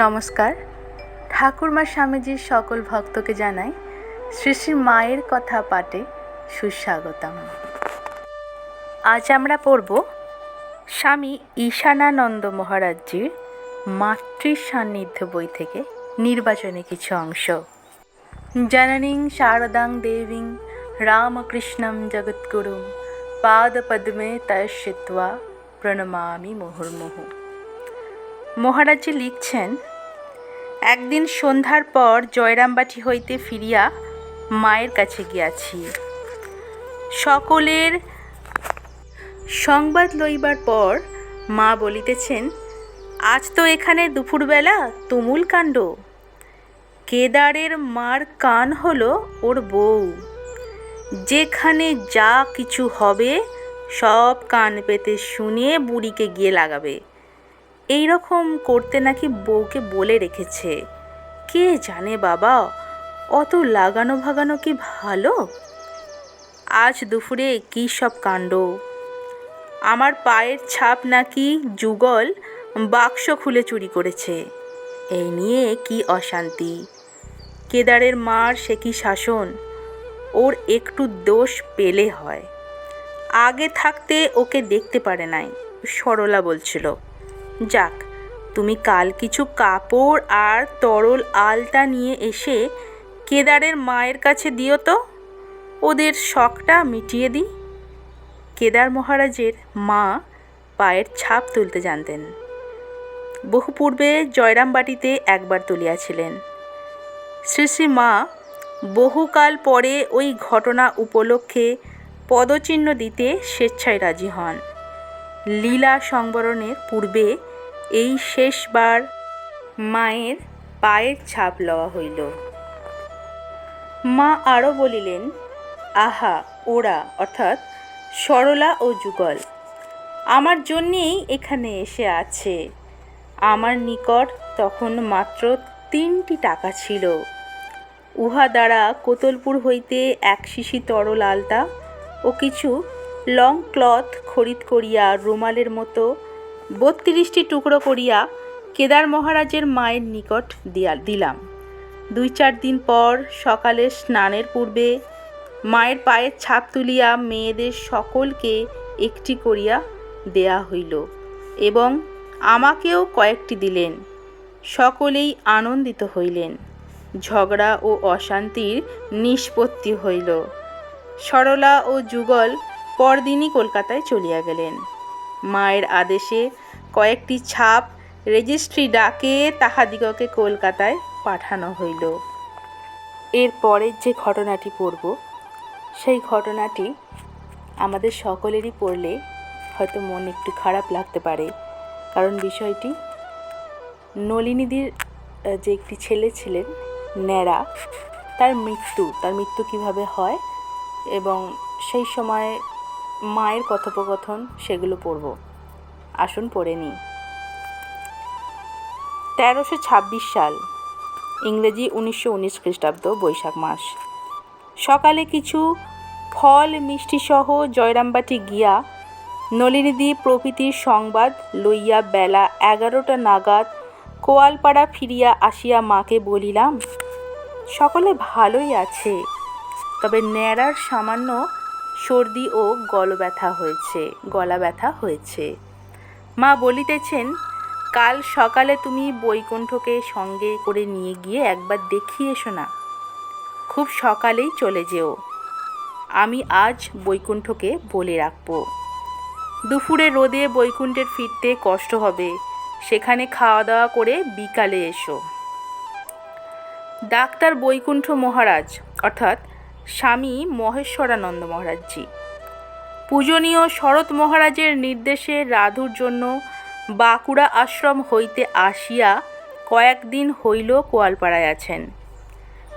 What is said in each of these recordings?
নমস্কার। ঠাকুরমা স্বামীজির সকল ভক্তকে জানাই শ্রী শ্রী মায়ের কথা পাঠে সুস্বাগতম। আজ আমরা পড়ব স্বামী ঈশানানন্দ মহারাজজির মাতৃ সান্নিধ্য বই থেকে নির্বাচনে কিছু অংশ। জননীং শারদাং দেবীং রামকৃষ্ণম জগৎগুরুম পাদপদ্মে তয়স্যিত্বা প্রণমামি মুহুর্মুহু। মহারাজজি লিখছেন, একদিন সন্ধ্যার পর জয়রামবাটি হইতে ফিরিয়া মায়ের কাছে গিয়াছি। সকলের সংবাদ লইবার পর মা বলিতেছেন, আজ তো এখানে দুপুরবেলা তুমুল কাণ্ড। কেদারের মার কান হলো ওর বউ। যেখানে যা কিছু হবে সব কান পেতে শুনে বুড়িকে গিয়ে লাগাবে। এই রকম করতে নাকি বউকে বলে রেখেছে। কে জানে বাবা, অত লাগানো ভাগানো কি ভালো? আজ দুপুরে কী সব কাণ্ড। আমার পায়ের ছাপ নাকি যুগল বাক্স খুলে চুরি করেছে। এই নিয়ে কি অশান্তি। কেদারের মার সে কি শাসন। ওর একটু দোষ পেলে হয়। আগে থাকতে ওকে দেখতে পারে নাই, সরলা বলছিল। যাক, তুমি কাল কিছু কাপড় আর তরল আলতা নিয়ে এসে কেদারের মায়ের কাছে দিও তো, ওদের শখটা মিটিয়ে দিই। কেদার মহারাজের মা পায়ের ছাপ তুলতে জানতেন। বহু পূর্বে জয়রামবাটিতে একবার তুলিয়াছিলেন। শ্রী শ্রী মা বহুকাল পরে ওই ঘটনা উপলক্ষে পদচিহ্ন দিতে স্বেচ্ছায় রাজি হন। লীলা সংবরণের পূর্বে এই শেষবার মায়ের পায়ের ছাপ লওয়া হইল। মা আরও বলিলেন, আহা, ওরা অর্থাৎ সরলা ও যুগল আমার জন্যেই এখানে এসে আছে। আমার নিকট তখন মাত্র 3টি টাকা ছিল। উহা দ্বারা কোতলপুর হইতে 1 শিশি তরল আলতা ও কিছু লং ক্লথ খরিদ করিয়া রুমালের মতো 32টি টুকরো করিয়া কেদার মহারাজের মায়ের নিকট দিলাম। 2-4 দিন পর সকালে স্নানের পূর্বে মায়ের পায়ের ছাপ তুলিয়া মেয়েদের সকলকে একটি করিয়া দেয়া হইল এবং আমাকেও কয়েকটি দিলেন। সকলেই আনন্দিত হইলেন। ঝগড়া ও অশান্তির নিষ্পত্তি হইল। সরলা ও যুগল পরদিনই কলকাতায় চলিয়া গেলেন। মায়ের আদেশে কয়েকটি ছাপ রেজিস্ট্রি ডাকে তাহাদিগকে কলকাতায় পাঠানো হইল। এর পরের যে ঘটনাটি পড়ব, সেই ঘটনাটি আমাদের সকলেরই পড়লে হয়তো মন একটু খারাপ লাগতে পারে। কারণ বিষয়টি নলিনীদির যে একটি ছেলে ছিলেন ন্যাড়া, তার মৃত্যু কিভাবে হয় এবং সেই সময় মায়ের কথোপকথন, সেগুলো পড়ব। আসুন পড়ে নিই। 1326 সাল, ইংরেজি 1919 খ্রিস্টাব্দ, বৈশাখ মাস। সকালে কিছু ফল মিষ্টি সহ জয়রামবাটি গিয়া নলিনীদি প্রভৃতির সংবাদ লইয়া বেলা 11টা নাগাদ কোয়ালপাড়া ফিরিয়া আসিয়া মাকে বলিলাম, সকলে ভালোই আছে, তবে ন্যাড়ার সামান্য সর্দি ও গলা ব্যথা হয়েছে। মা বলিতেছেন, কাল সকালে তুমি বৈকুণ্ঠকে সঙ্গে করে নিয়ে গিয়ে একবার দেখিয়ে এসো না। খুব সকালেই চলে যেও। আমি আজ বৈকুণ্ঠকে বলে রাখব। দুপুরে রোদে বৈকুণ্ঠের ফিরতে কষ্ট হবে, সেখানে খাওয়া দাওয়া করে বিকালে এসো। ডাক্তার বৈকুণ্ঠ মহারাজ অর্থাৎ স্বামী মহেশ্বরানন্দ মহারাজজি পূজনীয় শরৎ মহারাজের নির্দেশে রাধুর জন্য বাঁকুড়া আশ্রম হইতে আসিয়া কয়েকদিন হইল কোয়ালপাড়ায় আছেন।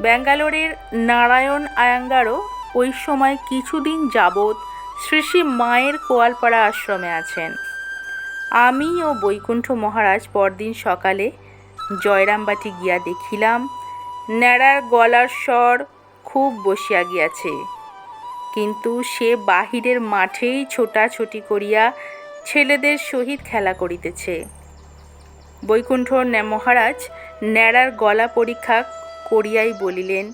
ব্যাঙ্গালোরের নারায়ণ আয়াঙ্গারও ওই সময় কিছুদিন যাবৎ শ্রী শ্রী মায়ের কোয়ালপাড়া আশ্রমে আছেন। আমি ও বৈকুণ্ঠ মহারাজ পরদিন সকালে জয়রামবাটি গিয়া দেখিলাম, ন্যাড়ার গলার স্বর খুব বসিয়া গিয়াছে, কিন্তু সে বাহিরের মাঠেই ছোটাছুটি করিয়া ছেলেদের সহিত খেলা করিতেছে। বৈকুণ্ঠ মহারাজ ন্যাড়ার গলা পরীক্ষা করিয়াই বলিলেন,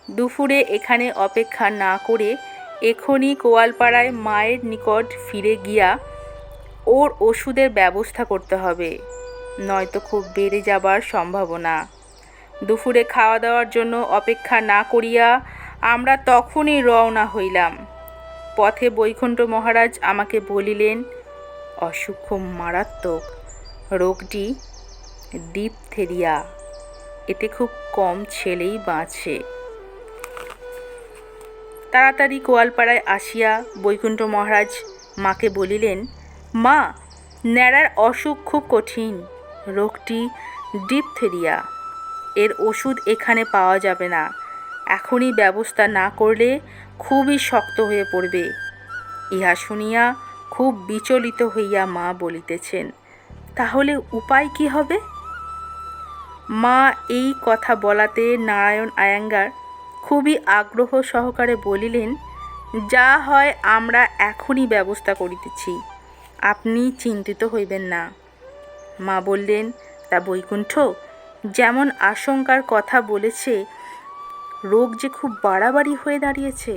দুপুরে এখানে অপেক্ষা না করে এখনই কোয়ালপাড়ায় মায়ের নিকট ফিরে গিয়া ওর ওষুধের ব্যবস্থা করতে হবে, নয়তো খুব বেড়ে যাবার সম্ভাবনা। দুপুরে খাওয়া দাওয়ার জন্য অপেক্ষা না করিয়া আমরা তখনই রওনা হইলাম। পথে বৈকুণ্ঠ মহারাজ আমাকে বলিলেন, অসুখ খুব মারাত্মক, রোগটি ডিপথেরিয়া, এতে খুব কম ছেলেই বাঁচে। তাড়াতাড়ি কোয়ালপাড়ায় আসিয়া বৈকুণ্ঠ মহারাজ মাকে বলিলেন, মা, ন্যাড়ার অসুখ খুব কঠিন, রোগটি ডিপথেরিয়া, এর ওষুধ এখানে পাওয়া যাবে না, এখনই ব্যবস্থা না করলে খুবই শক্ত হয়ে পড়বে। ইহা শুনিয়া খুব বিচলিত হইয়া মা বলিতেছেন, তাহলে উপায় কি হবে? মা এই কথা বলাতে নারায়ণ আয়াঙ্গার খুবই আগ্রহ সহকারে বলিলেন, যা হয় আমরা এখনই ব্যবস্থা করিতেছি, আপনি চিন্তিত হইবেন না। মা বললেন, তা বৈকুণ্ঠ যেমন আশঙ্কার কথা বলেছে, রোগ যে খুব বাড়াবাড়ি হয়ে দাঁড়িয়েছে।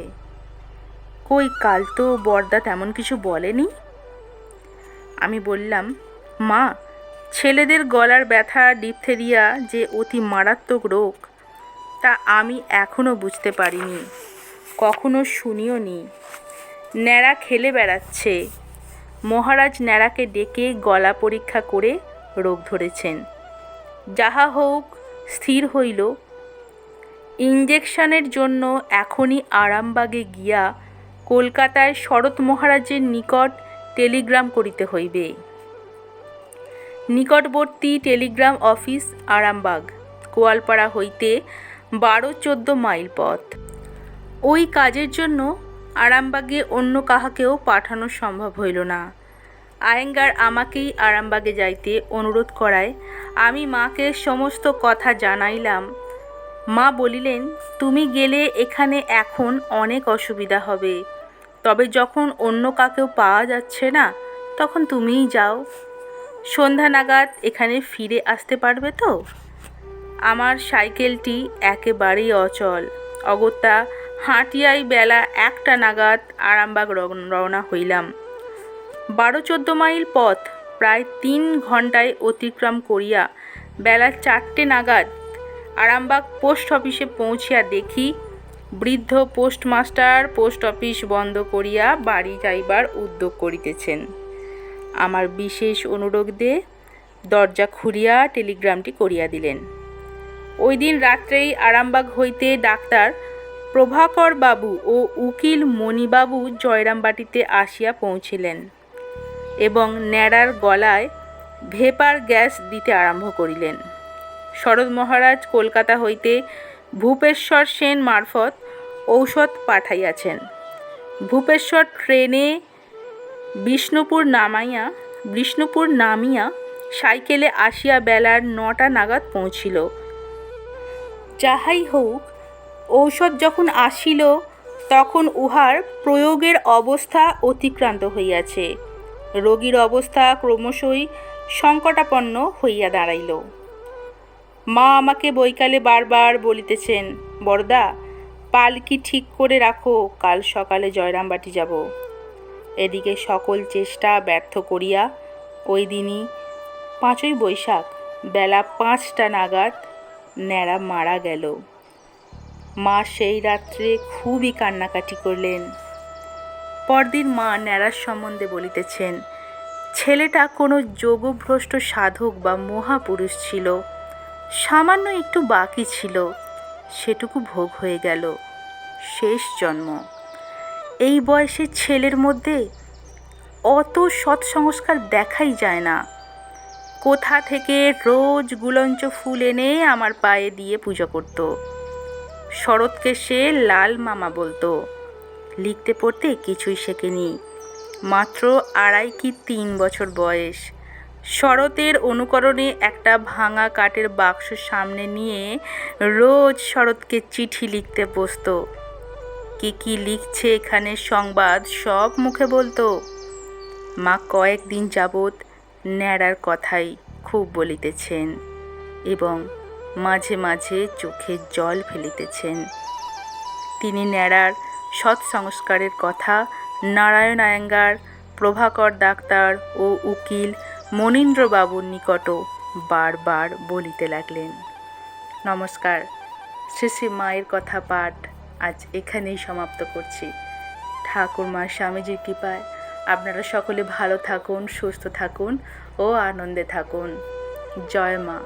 কই, কাল তো বরদা তেমন কিছু বলেনি। আমি বললাম, মা, ছেলেদের গলার ব্যথা ডিপথেরিয়া যে অতি মারাত্মক রোগ তা আমি এখনও বুঝতে পারিনি, কখনো শুনিও নি। ন্যাড়া খেলে বেড়াচ্ছে। মহারাজ ন্যাড়াকে ডেকে গলা পরীক্ষা করে রোগ ধরেছেন। যাহা হোক, স্থির হইল ইঞ্জেকশনের জন্য এখনই আরামবাগে গিয়া কলকাতায় শরৎ মহারাজের নিকট টেলিগ্রাম করিতে হইবে। নিকটবর্তী টেলিগ্রাম অফিস আরামবাগ, কোয়ালপাড়া হইতে 12-14 মাইল পথ। ওই কাজের জন্য আরামবাগে অন্য কাহাকেও পাঠানো সম্ভব হইল না। আয়েঙ্গার আমাকেই আরামবাগে যাইতে অনুরোধ করায় আমি মাকে সমস্ত কথা জানাইলাম। মা বলিলেন, তুমি গেলে এখানে এখন অনেক অসুবিধা হবে, তবে যখন অন্য কাকেও পাওয়া যাচ্ছে না তখন তুমিই যাও। সন্ধ্যা নাগাদ এখানে ফিরে আসতে পারবে তো? আমার সাইকেলটি একেবারেই অচল, অগত্যা হাঁটিয়াই বেলা 1টা নাগাদ আরামবাগ রওনা হইলাম। 12-14 মাইল পথ প্রায় 3 ঘন্টায় অতিক্রম করিয়া বেলা 4টে নাগাদ আরামবাগ পোস্ট অফিসে পৌঁছিয়া দেখি বৃদ্ধ পোস্টমাস্টার পোস্ট অফিস বন্ধ করিয়া বাড়ি যাইবার উদ্যোগ করিতেছেন। আমার বিশেষ অনুরোধে দরজা খুলিয়া টেলিগ্রামটি করিয়া দিলেন। ওই দিন রাত্রেই আরামবাগ হইতে ডাক্তার প্রভাকর বাবু ও উকিল মণিবাবু জয়রামবাটিতে আসিয়া পৌঁছিলেন এবং ন্যাড়ার গলায় ভেপার গ্যাস দিতে আরম্ভ করিলেন। শরৎ মহারাজ কলকাতা হইতে ভূপেশ্বর সেন মারফত ঔষধ পাঠাইয়াছেন। ভূপেশ্বর ট্রেনে বিষ্ণুপুর নামিয়া সাইকেলে আসিয়া বেলার 9টা নাগাদ পৌঁছিল। যাহাই হোক, ঔষধ যখন আসিল তখন উহার প্রয়োগের অবস্থা অতিক্রান্ত হইয়াছে। রোগীর অবস্থা ক্রমশই সংকটাপন্ন হইয়া দাঁড়াইল। মা আমাকে বৈকালে বারবার বলিতেছেন, বরদা, পালকি ঠিক করে রাখো, কাল সকালে জয়রামবাটি যাব। এদিকে সকল চেষ্টা ব্যর্থ করিয়া ওই দিনই 5ই বৈশাখ বেলা 5টা নাগাদ ন্যাড়া মারা গেল। মা সেই রাত্রে খুবই কান্নাকাটি করলেন। পরদিন মা ন্যাড়ার সম্বন্ধে বলিতেছেন, ছেলেটা কোনো যোগভ্রষ্ট সাধক বা মহাপুরুষ ছিল, সামান্য একটু বাকি ছিল, সেটুকু ভোগ হয়ে গেল, শেষ জন্ম। এই বয়সের ছেলের মধ্যে অত সৎসংস্কার দেখাই যায় না। কোথা থেকে রোজ গুলঞ্চ ফুল এনে আমার পায়ে দিয়ে পুজো করত। শরৎকে সে লাল মামা বলতো। লিখতে পড়তে কিছুই শেখেনি, মাত্র 2.5 কি 3 বছর বয়স। শরতের অনুকরণে একটা ভাঙা কাঠের বাক্স সামনে নিয়ে রোজ শরৎকে চিঠি লিখতে বসত। কি লিখছে এখানে সংবাদ সব মুখে বলতো। মা কয়েকদিন যাবৎ ন্যাড়ার কথাই খুব বলিতেছেন এবং মাঝে মাঝে চোখের জল ফেলিতেছেন। তিনি ন্যাড়ার সৎসংস্কারের কথা নারায়ণ আয়েঙ্গার, প্রভাকর ডাক্তার ও উকিল মনীন্দ্রবাবুর নিকটও বারবার বলিতে লাগলেন। নমস্কার। শ্রী শ্রী মায়ের কথা পাঠ আজ এখানেই সমাপ্ত করছি। ঠাকুরমা স্বামীজির কৃপায় আপনারা সকলে ভালো থাকুন, সুস্থ থাকুন ও আনন্দে থাকুন। জয় মা।